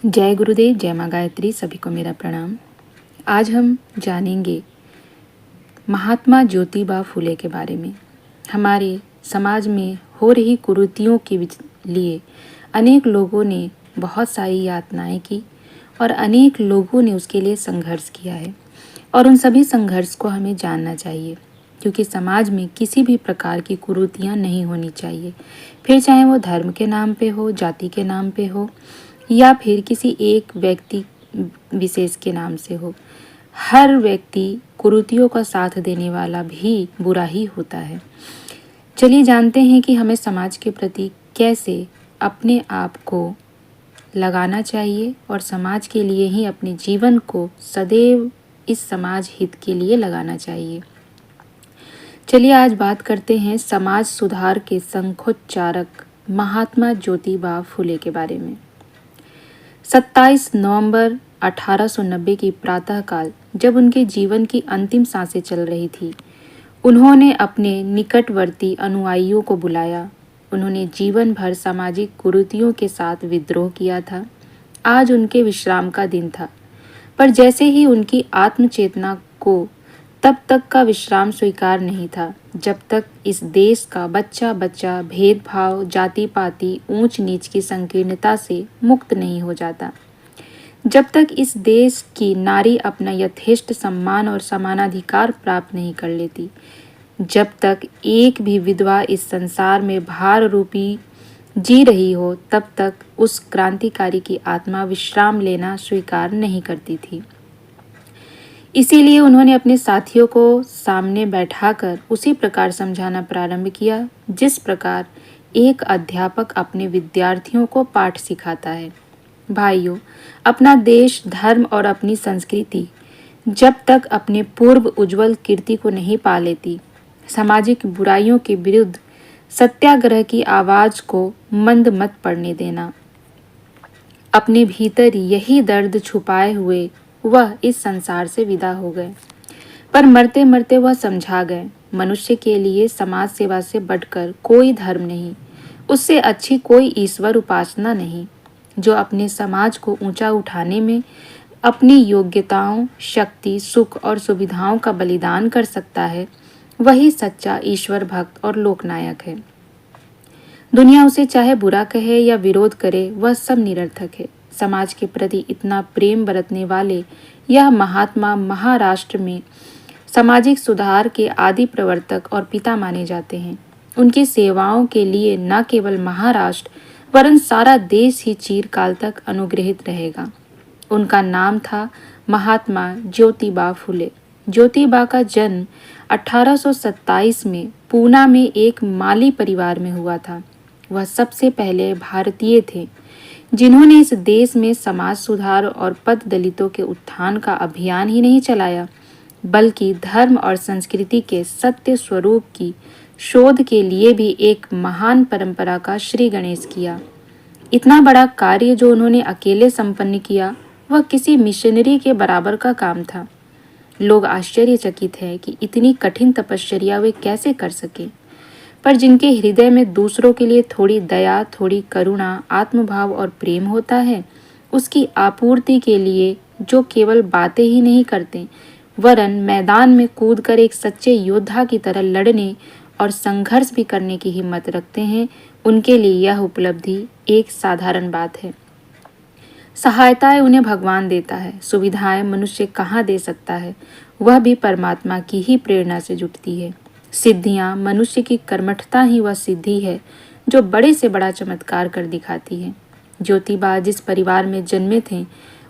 जय गुरुदेव, जय माँ गायत्री। सभी को मेरा प्रणाम। आज हम जानेंगे महात्मा ज्योतिबा फुले के बारे में। हमारे समाज में हो रही कुरीतियों के लिए अनेक लोगों ने बहुत सारी यातनाएं की और अनेक लोगों ने उसके लिए संघर्ष किया है और उन सभी संघर्ष को हमें जानना चाहिए, क्योंकि समाज में किसी भी प्रकार की कुरीतियाँ नहीं होनी चाहिए, फिर चाहे वो धर्म के नाम पे हो, जाति के नाम पे हो या फिर किसी एक व्यक्ति विशेष के नाम से हो। हर व्यक्ति कुरीतियों का साथ देने वाला भी बुरा ही होता है। चलिए जानते हैं कि हमें समाज के प्रति कैसे अपने आप को लगाना चाहिए और समाज के लिए ही अपने जीवन को सदैव इस समाज हित के लिए लगाना चाहिए। चलिए आज बात करते हैं समाज सुधार के शंखोच्चारक महात्मा ज्योतिबा फुले के बारे में। 27 नवंबर 1890 की प्रातःकाल जब उनके जीवन की अंतिम सांसें चल रही थी, उन्होंने अपने निकटवर्ती अनुयायियों को बुलाया। उन्होंने जीवन भर सामाजिक कुरीतियों के साथ विद्रोह किया था। आज उनके विश्राम का दिन था, पर जैसे ही उनकी आत्मचेतना को तब तक का विश्राम स्वीकार नहीं था जब तक इस देश का बच्चा बच्चा भेदभाव, जाति पाति, ऊंच नीच की संकीर्णता से मुक्त नहीं हो जाता, जब तक इस देश की नारी अपना यथेष्ट सम्मान और समानाधिकार प्राप्त नहीं कर लेती, जब तक एक भी विधवा इस संसार में भार रूपी जी रही हो, तब तक उस क्रांतिकारी की आत्मा विश्राम लेना स्वीकार नहीं करती थी। इसीलिए उन्होंने अपने साथियों को सामने बैठाकर उसी प्रकार समझाना प्रारंभ किया जिस प्रकार एक अध्यापक अपने विद्यार्थियों को पाठ सिखाता है। भाइयों, अपना देश, धर्म और अपनी संस्कृति जब तक अपने पूर्व उज्जवल कीर्ति को नहीं पा लेती, सामाजिक बुराइयों के विरुद्ध सत्याग्रह की आवाज को मंद मत पड़ने देना। अपने भीतर यही दर्द छुपाए हुए वह इस संसार से विदा हो गए, पर मरते मरते वह समझा गए, मनुष्य के लिए समाज सेवा से बढ़कर कोई धर्म नहीं, उससे अच्छी कोई ईश्वर उपासना नहीं। जो अपने समाज को ऊंचा उठाने में अपनी योग्यताओं, शक्ति, सुख और सुविधाओं का बलिदान कर सकता है, वही सच्चा ईश्वर भक्त और लोकनायक है। दुनिया उसे चाहे बुरा कहे या विरोध करे, वह सब निरर्थक है। समाज के प्रति इतना प्रेम बरतने वाले यह महात्मा महाराष्ट्र में सामाजिक सुधार के आदि प्रवर्तक और पिता माने जाते हैं। उनकी सेवाओं के लिए न केवल महाराष्ट्र वरन सारा देश ही चिरकाल तक अनुग्रहित रहेगा। उनका नाम था महात्मा ज्योतिबा फुले। ज्योतिबा का जन्म 1827 में पूना में एक माली परिवार में हुआ था। वह सबसे पहले भारतीय थे जिन्होंने इस देश में समाज सुधार और पद दलितों के उत्थान का अभियान ही नहीं चलाया, बल्कि धर्म और संस्कृति के सत्य स्वरूप की शोध के लिए भी एक महान परंपरा का श्री गणेश किया। इतना बड़ा कार्य जो उन्होंने अकेले संपन्न किया, वह किसी मिशनरी के बराबर का काम था। लोग आश्चर्यचकित हैं कि इतनी कठिन तपश्चर्या वे कैसे कर सके, पर जिनके हृदय में दूसरों के लिए थोड़ी दया, थोड़ी करुणा, आत्मभाव और प्रेम होता है, उसकी आपूर्ति के लिए जो केवल बातें ही नहीं करते वरन मैदान में कूदकर एक सच्चे योद्धा की तरह लड़ने और संघर्ष भी करने की हिम्मत रखते हैं, उनके लिए यह उपलब्धि एक साधारण बात है। सहायताएं उन्हें भगवान देता है, सुविधाएं मनुष्य कहाँ दे सकता है, वह भी परमात्मा की ही प्रेरणा से जुटती है। सिद्धियां मनुष्य की कर्मठता ही वह सिद्धि है जो बड़े से बड़ा चमत्कार कर दिखाती है। ज्योतिबा जिस परिवार में जन्मे थे,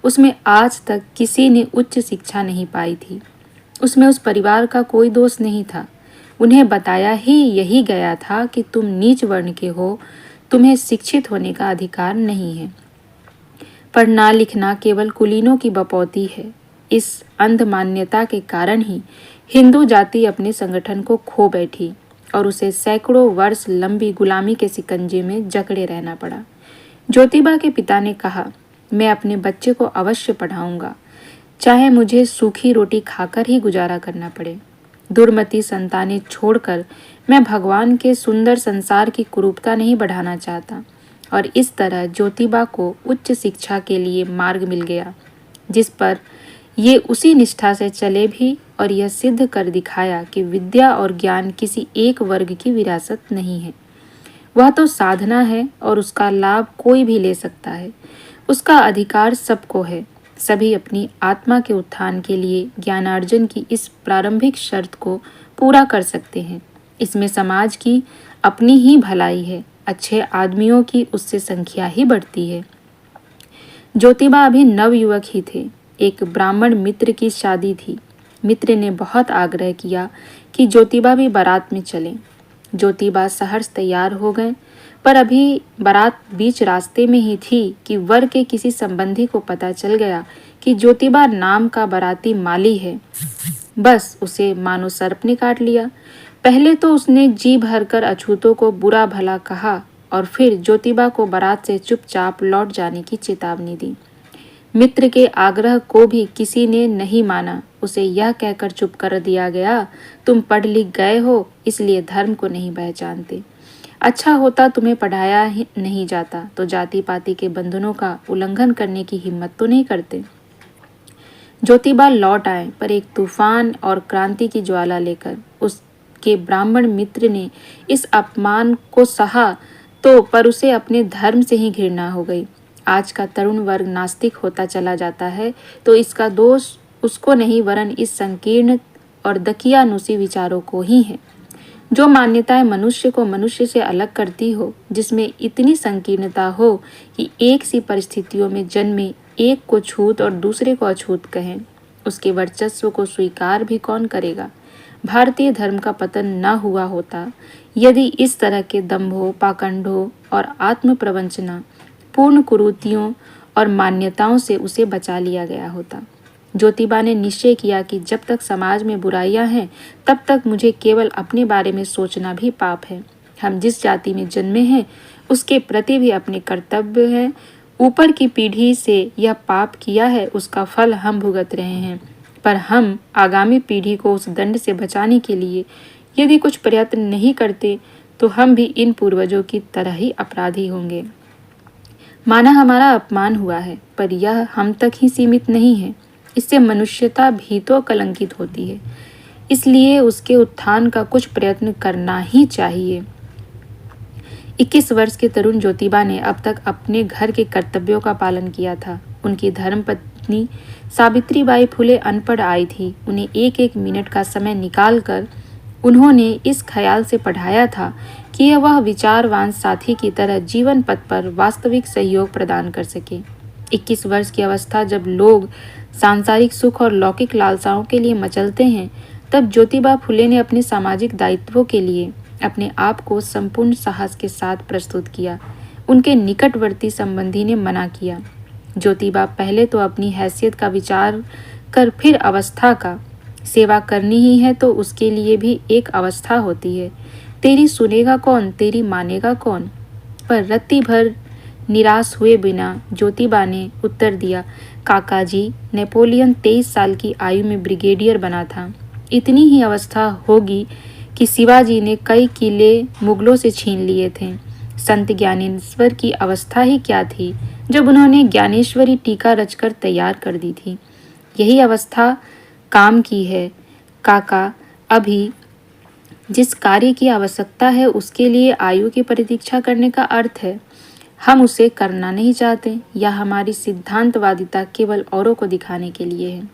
उसमें आज तक किसी ने उच्च शिक्षा नहीं पाई थी। उसमें उस परिवार का कोई दोष नहीं था। उन्हें बताया ही यही गया था कि तुम नीच वर्ण के हो, तुम्हें शिक्षित होने का अधिकार नहीं है। पढ़ना लिखना केवल कुलीनों की बपौती है। इस अंध मान्यता के कारण ही हिंदू जाति अपने संगठन को खो बैठी और उसे सैकड़ों वर्ष लंबी गुलामी के शिकंजे में जकड़े रहना पड़ा। ज्योतिबा के पिता ने कहा, मैं अपने बच्चे को अवश्य पढ़ाऊंगा, चाहे मुझे सूखी रोटी खाकर ही गुजारा करना पड़े। दुर्मति संतानें छोड़कर मैं भगवान के सुंदर संसार की कुरूपता नहीं बढ़ाना चाहता। और इस तरह ज्योतिबा को उच्च शिक्षा के लिए मार्ग मिल गया, जिस पर ये उसी निष्ठा से चले भी और यह सिद्ध कर दिखाया कि विद्या और ज्ञान किसी एक वर्ग की विरासत नहीं है। वह तो साधना है और उसका लाभ कोई भी ले सकता है। उसका अधिकार सबको है। सभी अपनी आत्मा के उत्थान के लिए ज्ञानार्जन की इस प्रारंभिक शर्त को पूरा कर सकते हैं। इसमें समाज की अपनी ही भलाई है। अच्छे आदमियों की उससे संख्या ही बढ़ती है। ज्योतिबा अभी नवयुवक ही थे। एक ब्राह्मण मित्र की शादी थी। मित्र ने बहुत आग्रह किया कि ज्योतिबा भी बारात में चलें। ज्योतिबा सहर्ष तैयार हो गए, पर अभी बारात बीच रास्ते में ही थी कि वर के किसी संबंधी को पता चल गया कि ज्योतिबा नाम का बाराती माली है। बस उसे मानो सर्प ने काट लिया। पहले तो उसने जी भरकर अछूतों को बुरा भला कहा और फिर ज्योतिबा को बारात से चुपचाप लौट जाने की चेतावनी दी। मित्र के आग्रह को भी किसी ने नहीं माना। उसे यह कहकर चुप कर दिया गया, तुम पढ़ लिख गए हो इसलिए धर्म को नहीं पहचानते। अच्छा होता तुम्हें पढ़ाया ही नहीं जाता तो जाति पाति के बंधनों का उल्लंघन करने की हिम्मत तो नहीं करते। ज्योतिबा लौट आए, पर एक तूफान और क्रांति की ज्वाला लेकर। उसके ब्राह्मण मित्र ने इस अपमान को सहा तो पर उसे अपने धर्म से ही घृणा हो गई। आज का तरुण वर्ग नास्तिक होता चला जाता है तो इसका दोष उसको नहीं वरन इस संकीर्ण और दकियानुसी विचारों को ही है। जो मान्यताएं मनुष्य को मनुष्य से अलग करती हो, जिसमें इतनी संकीर्णता हो कि एक सी परिस्थितियों में जन्मे एक को छूत और दूसरे को अछूत कहें, उसके वर्चस्व को स्वीकार भी कौन करेगा। भारतीय धर्म का पतन न हुआ होता यदि इस तरह के दंभों, पाखंडों और आत्म प्रवंचना पूर्ण कुरीतियों और मान्यताओं से उसे बचा लिया गया होता। ज्योतिबा ने निश्चय किया कि जब तक समाज में बुराइयां हैं तब तक मुझे केवल अपने बारे में सोचना भी पाप है। हम जिस जाति में जन्मे हैं उसके प्रति भी अपने कर्तव्य है। ऊपर की पीढ़ी से यह पाप किया है, उसका फल हम भुगत रहे हैं, पर हम आगामी पीढ़ी को उस दंड से बचाने के लिए यदि कुछ प्रयत्न नहीं करते तो हम भी इन पूर्वजों की तरह ही अपराधी होंगे। माना हमारा अपमान हुआ है, पर यह हम तक ही सीमित नहीं है। इससे मनुष्यता भी तो कलंकित होती है। इसलिए उसके उत्थान का कुछ प्रयत्न करना ही चाहिए। 21 वर्ष के तरुण ज्योतिबा ने अब तक अपने घर के कर्तव्यों का पालन किया था। उनकी धर्मपत्नी सावित्रीबाई फुले अनपढ़ आई थी। उन्हें एक एक मिनट का समय निकालकर उन्होंने इस ख्याल से पढ़ाया था कि वह विचारवान साथी की तरह जीवन पथ पर वास्तविक सहयोग प्रदान कर सके। 21 वर्ष की अवस्था जब लोग सांसारिक सुख और लौकिक लालसाओं के लिए मचलते हैं, तब ज्योतिबा फुले ने अपने सामाजिक दायित्वों के लिए अपने आप को संपूर्ण साहस के साथ प्रस्तुत किया। उनके निकटवर्ती संबंधी ने मना किया। ज्योतिबा पहले तो अपनी हैसियत का विचार कर फिर अवस्था का। सेवा करनी ही है तो उसके लिए भी एक अवस्था होती है। तेरी सुनेगा कौन, तेरी मानेगा कौन। पर रत्ती भर निराश हुए बिना ज्योतिबा ने उत्तर दिया, काका जी, नेपोलियन 23 साल की आयु में ब्रिगेडियर बना था। इतनी ही अवस्था होगी कि शिवाजी ने कई किले मुगलों से छीन लिए थे। संत ज्ञानेश्वर की अवस्था ही क्या थी जब उन्होंने ज्ञानेश्वरी टीका रचकर तैयार कर दी थी। यही अवस्था काम की है काका। अभी जिस कार्य की आवश्यकता है उसके लिए आयु की प्रतीक्षा करने का अर्थ है हम उसे करना नहीं चाहते, या हमारी सिद्धांतवादिता केवल औरों को दिखाने के लिए है।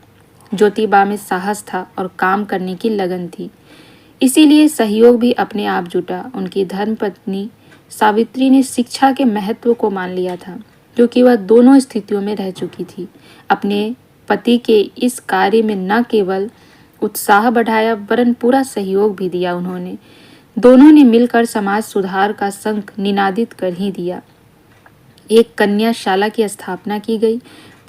ज्योतिबा में साहस था और काम करने की लगन थी, इसीलिए सहयोग भी अपने आप जुटा। उनकी धर्मपत्नी सावित्री ने शिक्षा के महत्व को मान लिया था, क्योंकि वह दोनों स्थितियों में रह चुकी थी। अपने पति के इस कार्य में न केवल उत्साह बढ़ाया वरन पूरा सहयोग भी दिया। उन्होंने दोनों ने मिलकर समाज सुधार का शंख निनादित कर ही दिया। एक कन्याशाला की स्थापना की गई।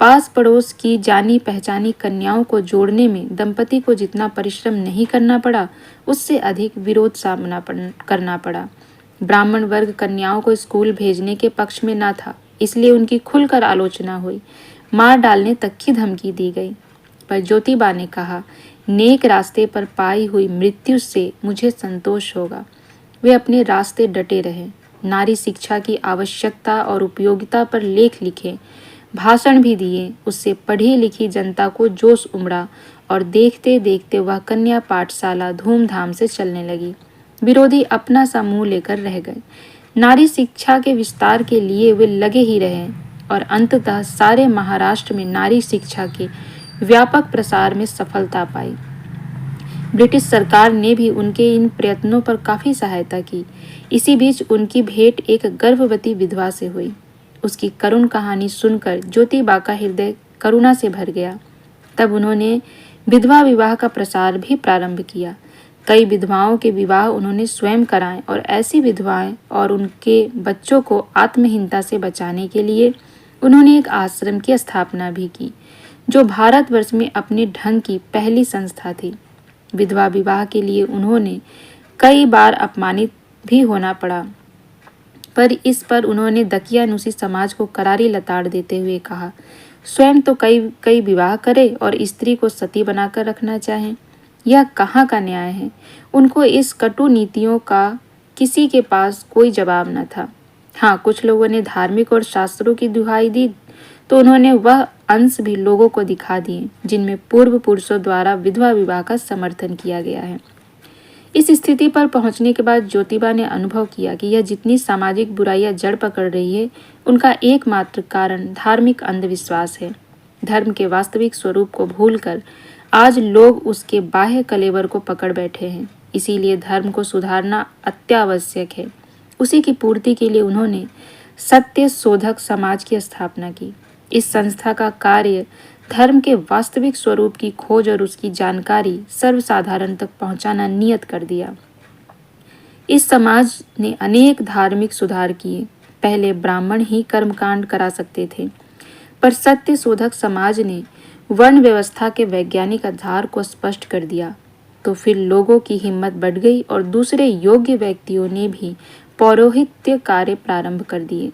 पास पड़ोस की जानी पहचानी कन्याओं को जोड़ने में दंपति को जितना परिश्रम नहीं करना पड़ा, उससे अधिक विरोध सामना करना पड़ा। ब्राह्मण वर्ग कन्याओं को स्कूल भेजने के पक्ष में न था, इसलिए उनकी खुलकर आलोचना हुई, मार डालने तक की धमकी दी गई। पर ज्योतिबा ने कहा, नेक रास्ते पर पाई हुई मृत्यु से मुझे संतोष होगा। वे अपने रास्ते डटे रहे। नारी शिक्षा की आवश्यकता और उपयोगिता पर लेख लिखे, भाषण भी दिए। उससे पढ़ी लिखी जनता को जोश उमड़ा और देखते देखते वह कन्या पाठशाला धूमधाम से चलने लगी। विरोधी अपना सा मुंह लेकर रह गए। नारी शिक्षा के विस्तार के लिए वे लगे ही रहे और अंततः सारे महाराष्ट्र में नारी शिक्षा के व्यापक प्रसार में सफलता पाई। ब्रिटिश सरकार ने भी उनके इन प्रयत्नों पर काफ़ी सहायता की। इसी बीच उनकी भेंट एक गर्भवती विधवा से हुई। उसकी करुण कहानी सुनकर ज्योतिबा का हृदय करुणा से भर गया। तब उन्होंने विधवा विवाह का प्रसार भी प्रारंभ किया। कई विधवाओं के विवाह उन्होंने स्वयं कराए और ऐसी विधवाएं और उनके बच्चों को आत्महीनता से बचाने के लिए उन्होंने एक आश्रम की स्थापना भी की, जो भारतवर्ष में अपने ढंग की पहली संस्था थी। विधवा विवाह के लिए उन्होंने कई बार अपमानित भी होना पड़ा, पर इस पर उन्होंने दकियानुसी समाज को करारी लताड़ देते हुए कहा, स्वयं तो कई विवाह करे और स्त्री को सती बनाकर रखना चाहें, यह कहाँ का न्याय है। उनको इस कटु नीतियों का किसी के पास कोई जवाब न था। हाँ, कुछ लोगों ने धार्मिक और शास्त्रों की दुहाई दी तो उन्होंने वह अंश भी लोगों को दिखा दिए जिनमें पूर्व पुरुषों द्वारा विधवा विवाह का समर्थन किया गया है। इस स्थिति पर पहुंचने के बाद ज्योतिबा ने अनुभव किया कि यह जितनी सामाजिक बुराइयां जड़ पकड़ रही है, उनका एकमात्र कारण धार्मिक अंधविश्वास है। धर्म के वास्तविक स्वरूप को भूलकर आज लोग उसके बाह्य कलेवर को पकड़ बैठे हैं। इसीलिए धर्म को सुधारना अत्यावश्यक है। उसी की पूर्ति के लिए उन्होंने सत्य शोधक समाज की स्थापना की। इस संस्था का कार्य धर्म के वास्तविक स्वरूप की खोज और उसकी जानकारी सर्वसाधारण तक पहुंचाना नियत कर दिया। इस समाज ने अनेक धार्मिक सुधार किए। पहले ब्राह्मण ही कर्मकांड करा सकते थे, पर सत्य शोधक समाज ने वर्ण व्यवस्था के वैज्ञानिक आधार को स्पष्ट कर दिया। तो फिर लोगों की हिम्मत बढ़ गई और दूसरे योग्य व्यक्तियों ने भी पौरोहित्य कार्य प्रारंभ कर दिए।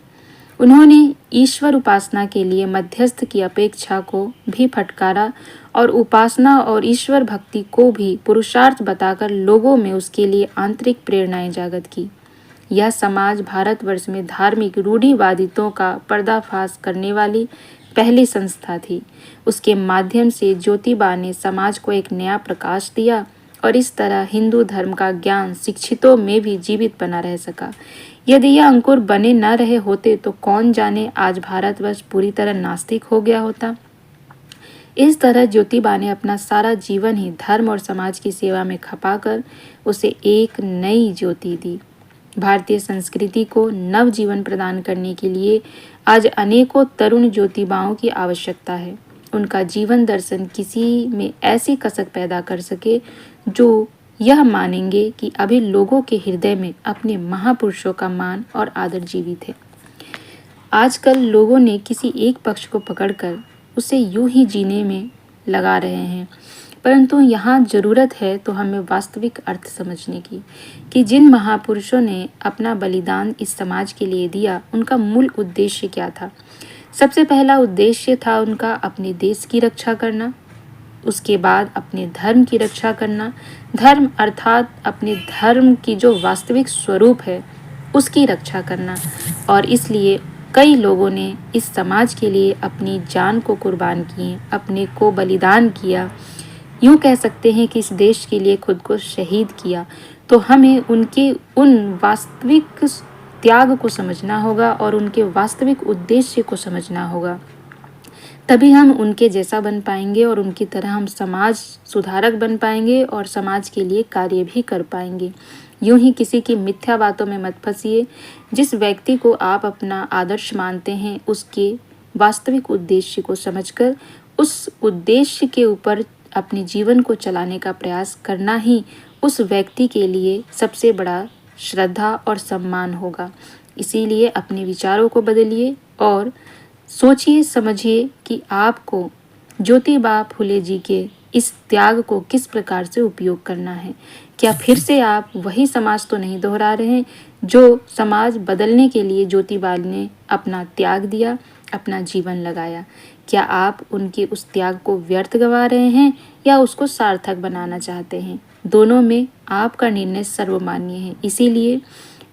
उन्होंने ईश्वर उपासना के लिए मध्यस्थ की अपेक्षा को भी फटकारा और उपासना और ईश्वर भक्ति को भी पुरुषार्थ बताकर लोगों में उसके लिए आंतरिक प्रेरणाएं जागृत की। यह समाज भारतवर्ष में धार्मिक रूढ़िवादितों का पर्दाफाश करने वाली पहली संस्था थी। उसके माध्यम से ज्योतिबा ने समाज को एक नया प्रकाश दिया और इस तरह हिंदू धर्म का ज्ञान शिक्षितों में भी जीवित बना रह सका। यदि यह अंकुर बने न रहे होते तो कौन जाने आज भारतवर्ष पूरी तरह नास्तिक हो गया होता। इस तरह ज्योतिबा ने अपना सारा जीवन ही धर्म और समाज की सेवा में खपाकर उसे एक नई ज्योति दी। भारतीय संस्कृति को नव जीवन प्रदान करने के लिए आज अनेकों तरुण ज्योतिबाओं की आवश्यकता है। उनका जीवन दर्शन किसी में ऐसी कसक पैदा कर सके जो यह मानेंगे कि अभी लोगों के हृदय में अपने महापुरुषों का मान और आदर जीवित है। आजकल लोगों ने किसी एक पक्ष को पकड़कर उसे यूं ही जीने में लगा रहे हैं, परंतु यहाँ जरूरत है तो हमें वास्तविक अर्थ समझने की कि जिन महापुरुषों ने अपना बलिदान इस समाज के लिए दिया, उनका मूल उद्देश्य क्या था। सबसे पहला उद्देश्य था उनका अपने देश की रक्षा करना, उसके बाद अपने धर्म की रक्षा करना। धर्म अर्थात अपने धर्म की जो वास्तविक स्वरूप है उसकी रक्षा करना। और इसलिए कई लोगों ने इस समाज के लिए अपनी जान को कुर्बान किए, अपने को बलिदान किया। यूँ कह सकते हैं कि इस देश के लिए खुद को शहीद किया। तो हमें उनके उन वास्तविक त्याग को समझना होगा और उनके वास्तविक उद्देश्य को समझना होगा। तभी हम उनके जैसा बन पाएंगे और उनकी तरह हम समाज सुधारक बन पाएंगे और समाज के लिए कार्य भी कर पाएंगे। यूं ही किसी की मिथ्या बातों में मत फंसिए। जिस व्यक्ति को आप अपना आदर्श मानते हैं उसके वास्तविक उद्देश्य को समझकर उस उद्देश्य के ऊपर अपने जीवन को चलाने का प्रयास करना ही उस व्यक्ति के लिए सबसे बड़ा श्रद्धा और सम्मान होगा। इसीलिए अपने विचारों को बदलिए और सोचिए समझिए कि आपको ज्योतिबा फुले जी के इस त्याग को किस प्रकार से उपयोग करना है। क्या फिर से आप वही समाज तो नहीं दोहरा रहे हैं जो समाज बदलने के लिए ज्योतिबा ने अपना त्याग दिया, अपना जीवन लगाया। क्या आप उनके उस त्याग को व्यर्थ गवा रहे हैं या उसको सार्थक बनाना चाहते हैं। दोनों में आपका निर्णय सर्वमान्य है। इसीलिए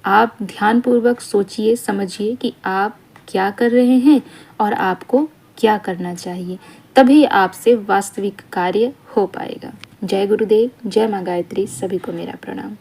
आप ध्यानपूर्वक सोचिए, समझिए कि आप क्या कर रहे हैं और आपको क्या करना चाहिए, तभी आपसे वास्तविक कार्य हो पाएगा। जय गुरुदेव, जय माँ गायत्री, सभी को मेरा प्रणाम।